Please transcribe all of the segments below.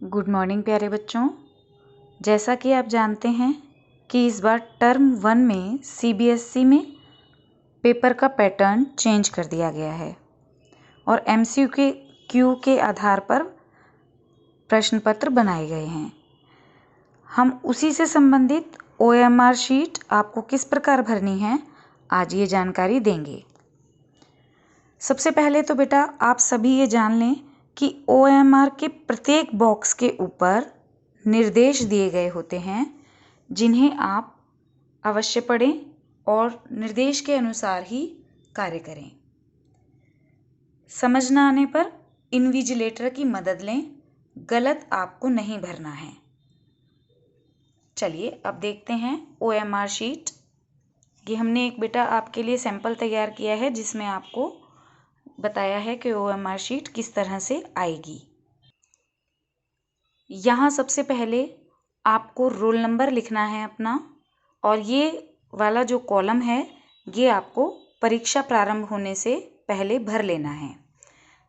Good morning प्यारे बच्चों। जैसा कि आप जानते हैं कि इस बार टर्म 1 में सीबीएसई में पेपर का पैटर्न चेंज कर दिया गया है और एमसीक्यू के आधार पर प्रश्न पत्र बनाए गए हैं। हम उसी से संबंधित ओएमआर शीट आपको किस प्रकार भरनी है आज ये जानकारी देंगे। सबसे पहले तो बेटा आप सभी ये जान लें कि ओएमआर के प्रत्येक बॉक्स के ऊपर निर्देश दिए गए होते हैं जिन्हें आप अवश्य पढ़ें और निर्देश के अनुसार ही कार्य करें। समझ न आने पर इन्विजिलेटर की मदद लें, गलत आपको नहीं भरना है। चलिए अब देखते हैं ओएमआर शीट। ये हमने एक बेटा आपके लिए सैंपल तैयार किया है जिसमें आपको बताया है कि ओएमआर शीट किस तरह से आएगी। यहाँ सबसे पहले आपको रोल नंबर लिखना है अपना, और ये वाला जो कॉलम है ये आपको परीक्षा प्रारंभ होने से पहले भर लेना है।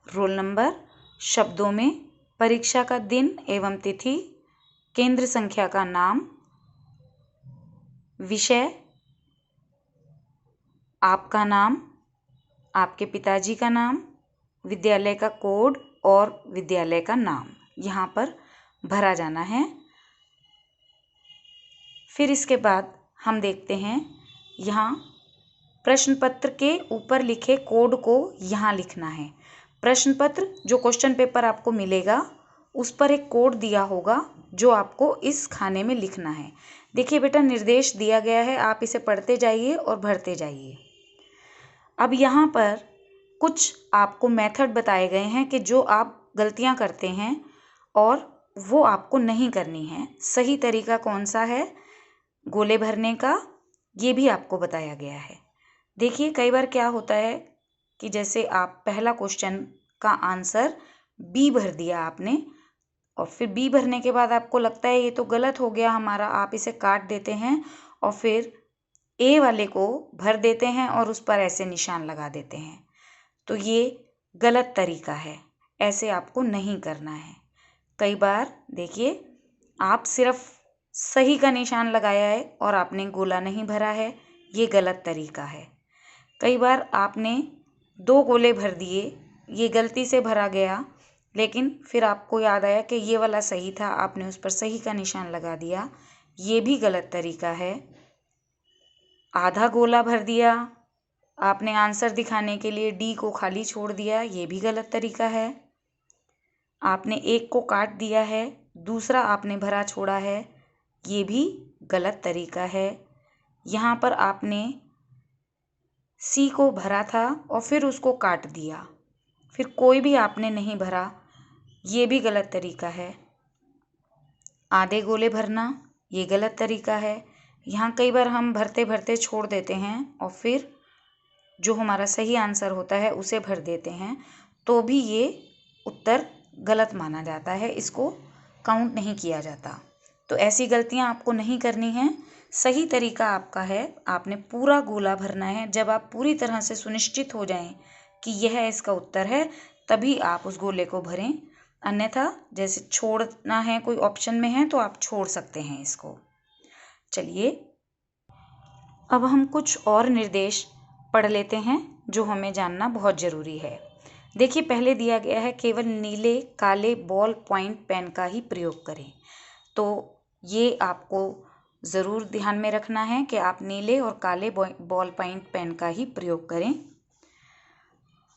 रोल नंबर, शब्दों में परीक्षा का दिन एवं तिथि, केंद्र संख्या का नाम, विषय, आपका नाम, आपके पिताजी का नाम, विद्यालय का कोड और विद्यालय का नाम यहाँ पर भरा जाना है। फिर इसके बाद हम देखते हैं यहाँ प्रश्न पत्र के ऊपर लिखे कोड को यहाँ लिखना है। प्रश्न पत्र जो क्वेश्चन पेपर आपको मिलेगा उस पर एक कोड दिया होगा जो आपको इस खाने में लिखना है। देखिए बेटा निर्देश दिया गया है, आप इसे पढ़ते जाइए और भरते जाइए। अब यहाँ पर कुछ आपको मेथड बताए गए हैं कि जो आप गलतियाँ करते हैं और वो आपको नहीं करनी है। सही तरीका कौन सा है गोले भरने का ये भी आपको बताया गया है। देखिए कई बार क्या होता है कि जैसे आप पहला क्वेश्चन का आंसर बी भर दिया आपने और फिर बी भरने के बाद आपको लगता है ये तो गलत हो गया हमारा, आप इसे काट देते हैं और फिर ए वाले को भर देते हैं और उस पर ऐसे निशान लगा देते हैं। तो ये गलत तरीका है, ऐसे आपको नहीं करना है। कई बार देखिए आप सिर्फ सही का निशान लगाया है और आपने गोला नहीं भरा है, ये गलत तरीका है। कई बार आपने 2 गोले भर दिए, ये गलती से भरा गया, लेकिन फिर आपको याद आया कि ये वाला सही था, आपने उस पर सही का निशान लगा दिया, ये भी गलत तरीका है। आधा गोला भर दिया, आपने आंसर दिखाने के लिए डी को खाली छोड़ दिया, ये भी गलत तरीका है। आपने एक को काट दिया है, दूसरा आपने भरा छोड़ा है, ये भी गलत तरीका है। यहाँ पर आपने सी को भरा था और फिर उसको काट दिया, फिर कोई भी आपने नहीं भरा, ये भी गलत तरीका है। आधे गोले भरना ये गलत तरीका है। यहाँ कई बार हम भरते भरते छोड़ देते हैं और फिर जो हमारा सही आंसर होता है उसे भर देते हैं, तो भी ये उत्तर गलत माना जाता है, इसको काउंट नहीं किया जाता। तो ऐसी गलतियाँ आपको नहीं करनी हैं। सही तरीका आपका है, आपने पूरा गोला भरना है। जब आप पूरी तरह से सुनिश्चित हो जाएं कि यह इसका उत्तर है तभी आप उस गोले को भरें, अन्यथा जैसे छोड़ना है कोई ऑप्शन में है तो आप छोड़ सकते हैं इसको। चलिए अब हम कुछ और निर्देश पढ़ लेते हैं जो हमें जानना बहुत ज़रूरी है। देखिए पहले दिया गया है केवल नीले काले बॉल पॉइंट पेन का ही प्रयोग करें। तो ये आपको ज़रूर ध्यान में रखना है कि आप नीले और काले बॉल पॉइंट पेन का ही प्रयोग करें।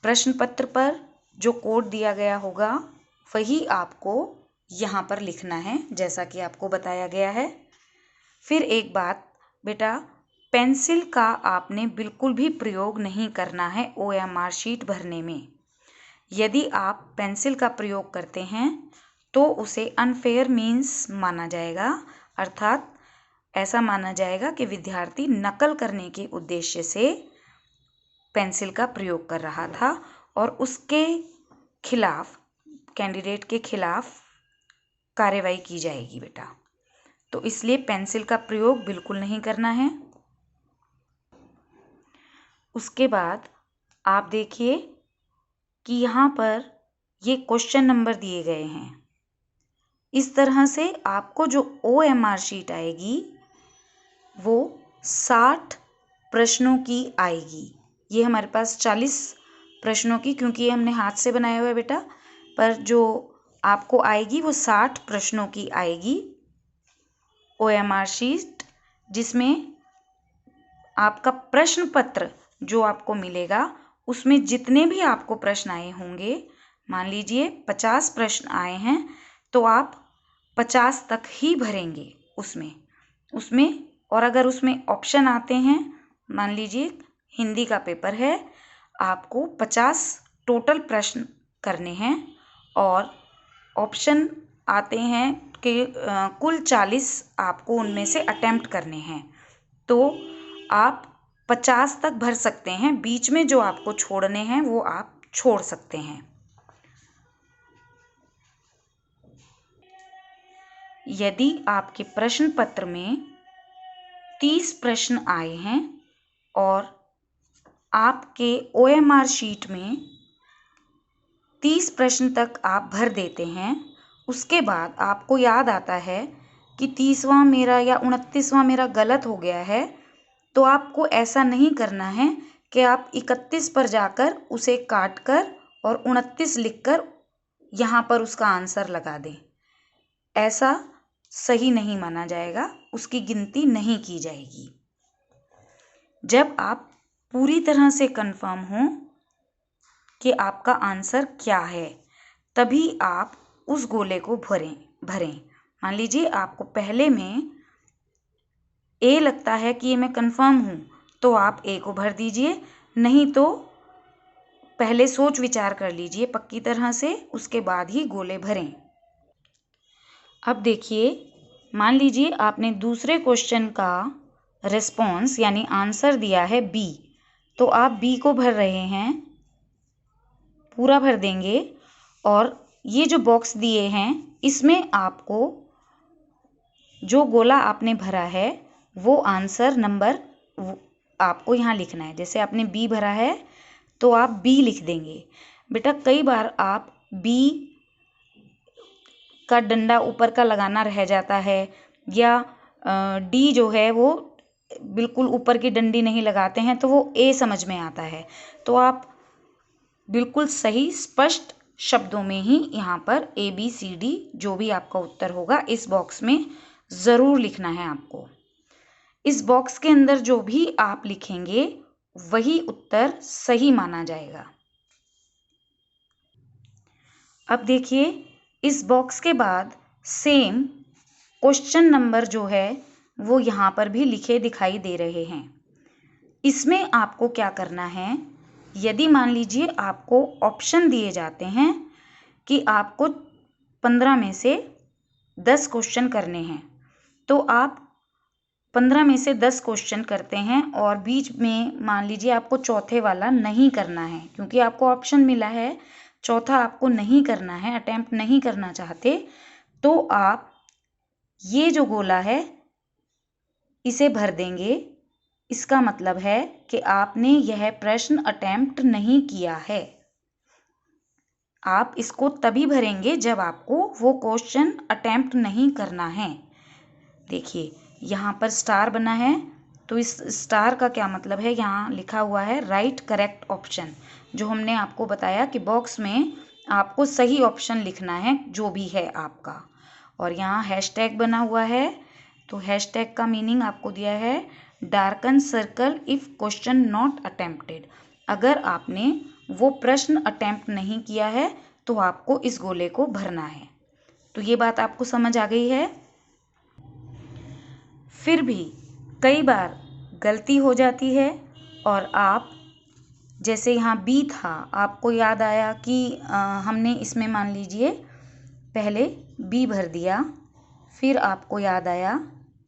प्रश्न पत्र पर जो कोड दिया गया होगा वही आपको यहाँ पर लिखना है जैसा कि आपको बताया गया है। फिर एक बात बेटा, पेंसिल का आपने बिल्कुल भी प्रयोग नहीं करना है ओएमआर शीट भरने में। यदि आप पेंसिल का प्रयोग करते हैं तो उसे अनफेयर मीन्स माना जाएगा, अर्थात ऐसा माना जाएगा कि विद्यार्थी नकल करने के उद्देश्य से पेंसिल का प्रयोग कर रहा था और उसके खिलाफ, कैंडिडेट के खिलाफ कार्रवाई की जाएगी बेटा। तो इसलिए पेंसिल का प्रयोग बिल्कुल नहीं करना है। उसके बाद आप देखिए कि यहाँ पर ये क्वेश्चन नंबर दिए गए हैं, इस तरह से आपको जो OMR शीट आएगी वो 60 प्रश्नों की आएगी। ये हमारे पास 40 प्रश्नों की, क्योंकि ये हमने हाथ से बनाया हुआ है बेटा, पर जो आपको आएगी वो 60 प्रश्नों की आएगी OMR शीट, जिसमें आपका प्रश्न पत्र जो आपको मिलेगा उसमें जितने भी आपको प्रश्न आए होंगे, मान लीजिए 50 प्रश्न आए हैं तो आप 50 तक ही भरेंगे उसमें। और अगर उसमें ऑप्शन आते हैं, मान लीजिए हिंदी का पेपर है, आपको 50 टोटल प्रश्न करने हैं और ऑप्शन आते हैं कि कुल 40 आपको उनमें से अटेम्प्ट करने हैं, तो आप 50 तक भर सकते हैं। बीच में जो आपको छोड़ने हैं वो आप छोड़ सकते हैं। यदि आपके प्रश्न पत्र में 30 प्रश्न आए हैं और आपके OMR शीट में 30 प्रश्न तक आप भर देते हैं, उसके बाद आपको याद आता है कि 30वां मेरा या 29वां मेरा गलत हो गया है, तो आपको ऐसा नहीं करना है कि आप 31 पर जाकर उसे काट कर और 29 लिखकर यहाँ पर उसका आंसर लगा दें। ऐसा सही नहीं माना जाएगा, उसकी गिनती नहीं की जाएगी। जब आप पूरी तरह से कंफर्म हों कि आपका आंसर क्या है, तभी आप उस गोले को भरें। मान लीजिए आपको पहले में A लगता है कि ये मैं कंफर्म हूँ, तो आप A को भर दीजिए, नहीं तो पहले सोच विचार कर लीजिए पक्की तरह से, उसके बाद ही गोले भरें। अब देखिए, मान लीजिए आपने दूसरे क्वेश्चन का रिस्पॉन्स यानी आंसर दिया है B, तो आप B को भर रहे हैं, पूरा भर देंगे और ये जो बॉक्स दिए हैं इसमें आपको जो गोला आपने भरा है वो आंसर नंबर आपको यहाँ लिखना है। जैसे आपने B भरा है तो आप B लिख देंगे। बेटा कई बार आप B का डंडा ऊपर का लगाना रह जाता है, या D जो है वो बिल्कुल ऊपर की डंडी नहीं लगाते हैं, तो वो A समझ में आता है। तो आप बिल्कुल सही स्पष्ट शब्दों में ही यहाँ पर ABCD जो भी आपका उत्तर होगा इस बॉक्स में ज़रूर लिखना है आपको। इस बॉक्स के अंदर जो भी आप लिखेंगे वही उत्तर सही माना जाएगा। अब देखिए, इस बॉक्स के बाद सेम क्वेश्चन नंबर जो है वो यहाँ पर भी लिखे दिखाई दे रहे हैं। इसमें आपको क्या करना है, यदि मान लीजिए आपको ऑप्शन दिए जाते हैं कि आपको 15 में से 10 क्वेश्चन करने हैं, तो आप 15 में से 10 क्वेश्चन करते हैं और बीच में मान लीजिए आपको चौथे वाला नहीं करना है, क्योंकि आपको ऑप्शन मिला है, चौथा आपको नहीं करना है, अटेम्प्ट नहीं करना चाहते, तो आप ये जो गोला है इसे भर देंगे। इसका मतलब है कि आपने यह प्रश्न अटेम्प्ट नहीं किया है। आप इसको तभी भरेंगे जब आपको वो क्वेश्चन अटेम्प्ट नहीं करना है। देखिए यहाँ पर स्टार बना है, तो इस स्टार का क्या मतलब है, यहाँ लिखा हुआ है राइट करेक्ट ऑप्शन, जो हमने आपको बताया कि बॉक्स में आपको सही ऑप्शन लिखना है जो भी है आपका। और यहाँ हैशटैग बना हुआ है, तो हैशटैग का मीनिंग आपको दिया है darken circle if question not attempted. अगर आपने वो प्रश्न अटेम्प्ट नहीं किया है तो आपको इस गोले को भरना है। तो ये बात आपको समझ आ गई है। फिर भी कई बार गलती हो जाती है और आप, जैसे यहाँ B था, आपको याद आया कि हमने इसमें मान लीजिए पहले B भर दिया, फिर आपको याद आया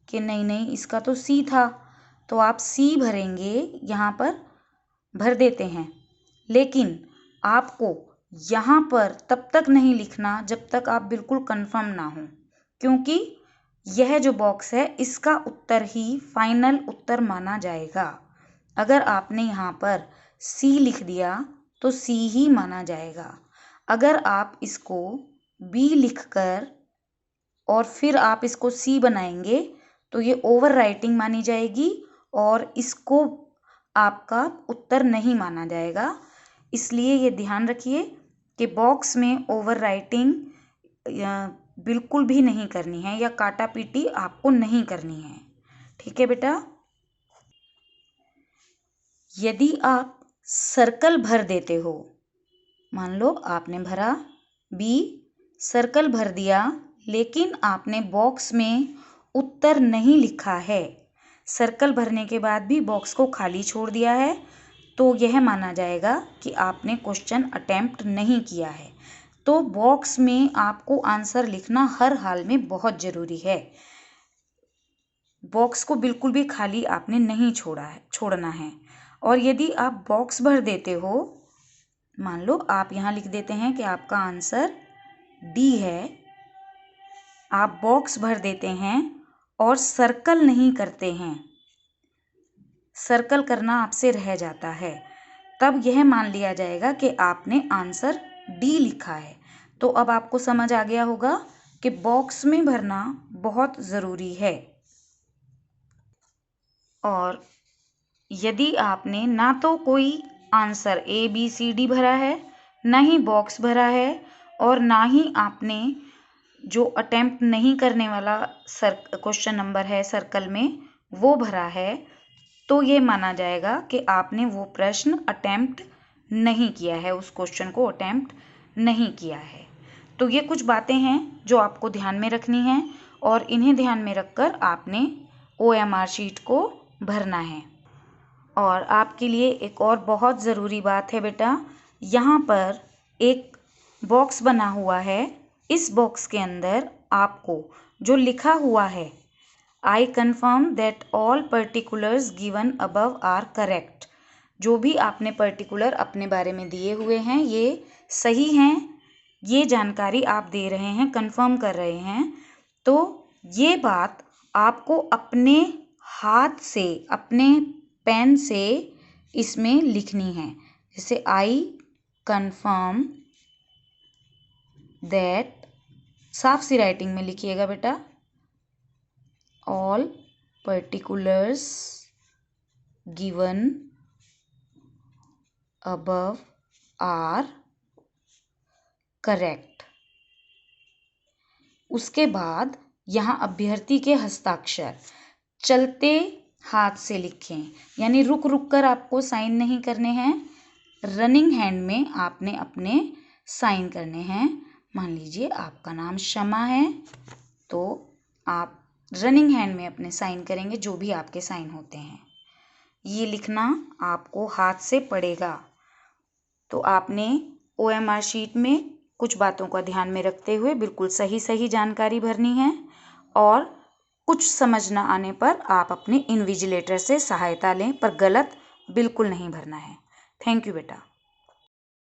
कि नहीं इसका तो C था, तो आप C भरेंगे, यहाँ पर भर देते हैं। लेकिन आपको यहाँ पर तब तक नहीं लिखना जब तक आप बिल्कुल कंफर्म ना हो, क्योंकि यह जो बॉक्स है इसका उत्तर ही फाइनल उत्तर माना जाएगा। अगर आपने यहाँ पर C लिख दिया तो C ही माना जाएगा। अगर आप इसको B लिखकर और फिर आप इसको सी बनाएंगे तो ये ओवर राइटिंग मानी जाएगी और इसको आपका उत्तर नहीं माना जाएगा। इसलिए ये ध्यान रखिए कि बॉक्स में ओवर राइटिंग बिल्कुल भी नहीं करनी है या काटा पीटी आपको नहीं करनी है। ठीक है बेटा। यदि आप सर्कल भर देते हो, मान लो आपने भरा बी, सर्कल भर दिया, लेकिन आपने बॉक्स में उत्तर नहीं लिखा है, सर्कल भरने के बाद भी बॉक्स को खाली छोड़ दिया है, तो यह माना जाएगा कि आपने क्वेश्चन अटेम्प्ट नहीं किया है। तो बॉक्स में आपको आंसर लिखना हर हाल में बहुत ज़रूरी है। बॉक्स को बिल्कुल भी खाली आपने नहीं छोड़ना है। और यदि आप बॉक्स भर देते हो, मान लो आप यहाँ लिख देते हैं कि आपका आंसर डी है, आप बॉक्स भर देते हैं और सर्कल नहीं करते हैं, सर्कल करना आपसे रह जाता है, तब यह मान लिया जाएगा कि आपने आंसर डी लिखा है। तो अब आपको समझ आ गया होगा कि बॉक्स में भरना बहुत ज़रूरी है। और यदि आपने ना तो कोई answer A B C D भरा है, ना ही बॉक्स भरा है, और ना ही आपने जो अटेम्प्ट नहीं करने वाला क्वेश्चन नंबर है सर्कल में वो भरा है, तो ये माना जाएगा कि आपने वो प्रश्न अटेम्प्ट नहीं किया है, उस क्वेश्चन को अटेम्प्ट नहीं किया है। तो ये कुछ बातें हैं जो आपको ध्यान में रखनी हैं और इन्हें ध्यान में रखकर आपने OMR शीट को भरना है। और आपके लिए एक और बहुत ज़रूरी बात है बेटा, यहाँ पर एक बॉक्स बना हुआ है, इस बॉक्स के अंदर आपको जो लिखा हुआ है I confirm that all particulars given above are correct, जो भी आपने पर्टिकुलर अपने बारे में दिए हुए हैं ये सही हैं, ये जानकारी आप दे रहे हैं, कंफर्म कर रहे हैं, तो ये बात आपको अपने हाथ से, अपने पेन से इसमें लिखनी है। जैसे I confirm that, साफ सी राइटिंग में लिखिएगा बेटा, all particulars given above are correct। उसके बाद यहाँ अभ्यर्थी के हस्ताक्षर चलते हाथ से लिखें, यानी रुक रुक कर आपको साइन नहीं करने हैं, रनिंग हैंड में आपने अपने साइन करने हैं। मान लीजिए आपका नाम शमा है, तो आप रनिंग हैंड में अपने साइन करेंगे, जो भी आपके साइन होते हैं। ये लिखना आपको हाथ से पड़ेगा। तो आपने OMR शीट में कुछ बातों का ध्यान में रखते हुए बिल्कुल सही सही जानकारी भरनी है, और कुछ समझ न आने पर आप अपने इन्विजिलेटर से सहायता लें, पर गलत बिल्कुल नहीं भरना है। थैंक यू बेटा।